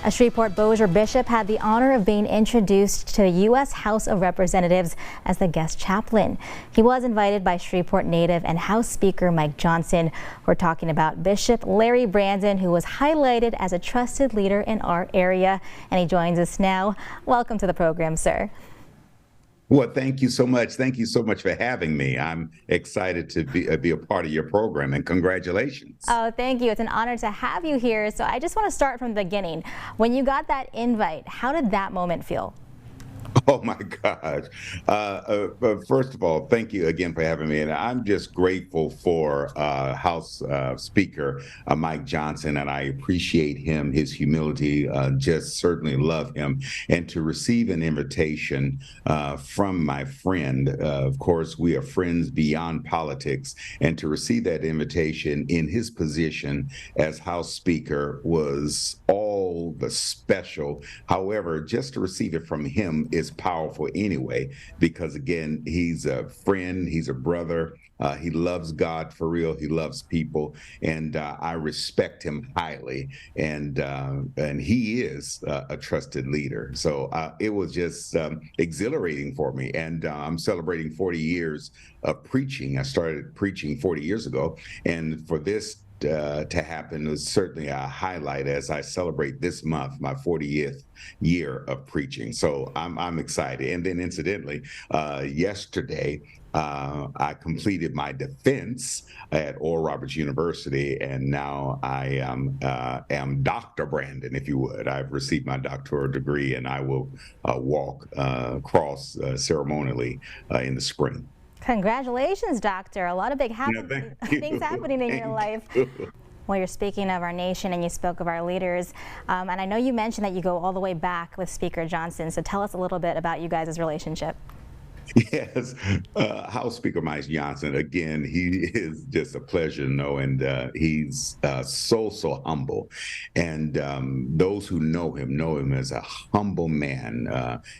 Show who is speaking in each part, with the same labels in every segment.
Speaker 1: A Shreveport-Bossier bishop had the honor of being introduced to the U.S. House of Representatives as the guest chaplain. He was invited by Shreveport native and House Speaker Mike Johnson. We're talking about Bishop Larry Brandon, who was highlighted as a trusted leader in our area, and he joins us now. Welcome to the program, sir.
Speaker 2: Well, thank you so much. Thank you so much for having me. I'm excited to be a part of your program, and congratulations.
Speaker 1: Oh, thank you. It's an honor to have you here. So I just want to start from the beginning. When you got that invite, how did that moment feel?
Speaker 2: Oh my gosh. First of all, thank you again for having me. And I'm just grateful for House Speaker Mike Johnson, and I appreciate him, his humility, just certainly love him. And to receive an invitation from my friend, of course, we are friends beyond politics, and to receive that invitation in his position as House Speaker was all the special. However, just to receive it from him is powerful anyway, because again, he's a friend, he's a brother, he loves God for real, he loves people, and I respect him highly, and he is a trusted leader. So it was just exhilarating for me, and I'm celebrating 40 years of preaching. I started preaching 40 years ago, and for this to happen is certainly a highlight as I celebrate this month my 40th year of preaching. So I'm excited. And then incidentally, yesterday I completed my defense at Oral Roberts University, and now I am Dr. Brandon, if you would. I've received my doctoral degree, and I will walk across ceremonially in the spring.
Speaker 1: Congratulations, Doctor. A lot of big things happening in your life. Well, you're speaking of our nation and you spoke of our leaders. And I know you mentioned that you go all the way back with Speaker Johnson. So tell us a little bit about you guys' relationship.
Speaker 2: Yes, House Speaker Mike Johnson, again, he is just a pleasure to know, and he's so humble. And those who know him as a humble man.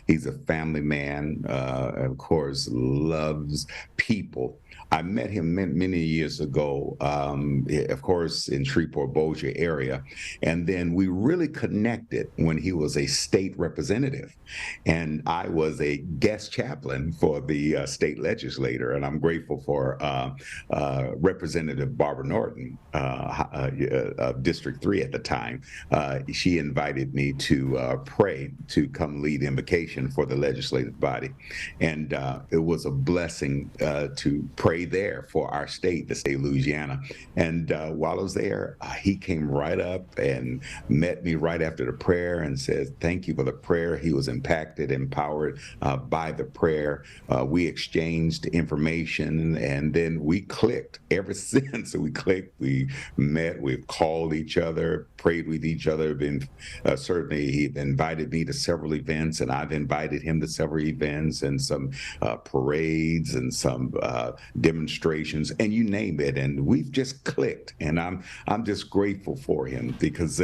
Speaker 2: He's a family man, of course, loves people. I met him many years ago, of course, in Shreveport-Bossier area, and then we really connected when he was a state representative, and I was a guest chaplain for the state legislator, and I'm grateful for Representative Barbara Norton of District 3 at the time. She invited me to pray, to come lead invocation for the legislative body, and it was a blessing to pray there for our state, the state of Louisiana. And while I was there, he came right up and met me right after the prayer and said, thank you for the prayer. He was impacted, empowered by the prayer. We exchanged information, and then we clicked. Ever since we clicked, we met, we've called each other, prayed with each other. Certainly he invited me to several events, and I've invited him to several events and some parades and some demonstrations, and you name it, and we've just clicked, and I'm just grateful for him, because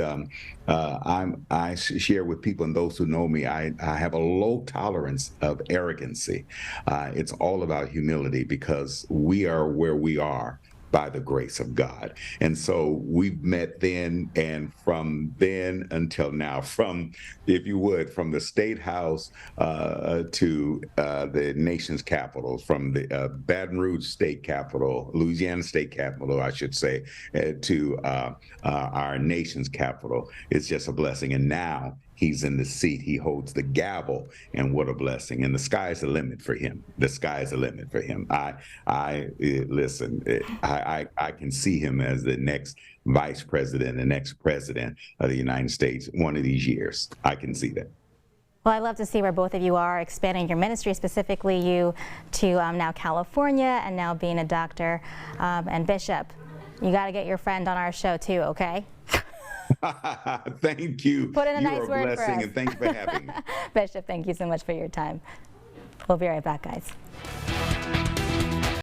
Speaker 2: I share with people, and those who know me, I have a low tolerance of arrogancy. It's all about humility, because we are where we are by the grace of God. And so we've met then, and from then until now, from, if you would, from the State House to the nation's capital, from the Baton Rouge State Capitol, Louisiana State Capitol, I should say, to our nation's capital. It's just a blessing. And now he's in the seat, he holds the gavel, and what a blessing. And the sky's the limit for him. The sky's the limit for him. Listen, I can see him as the next vice president, the next president of the United States one of these years. I can see that.
Speaker 1: Well, I love to see where both of you are expanding your ministry, specifically you to now California, and now being a doctor and bishop. You got to get your friend on our show too, okay?
Speaker 2: Thank you.
Speaker 1: Put in a nice word for us.
Speaker 2: And thank you for having me.
Speaker 1: Bishop, thank you so much for your time. We'll be right back, guys.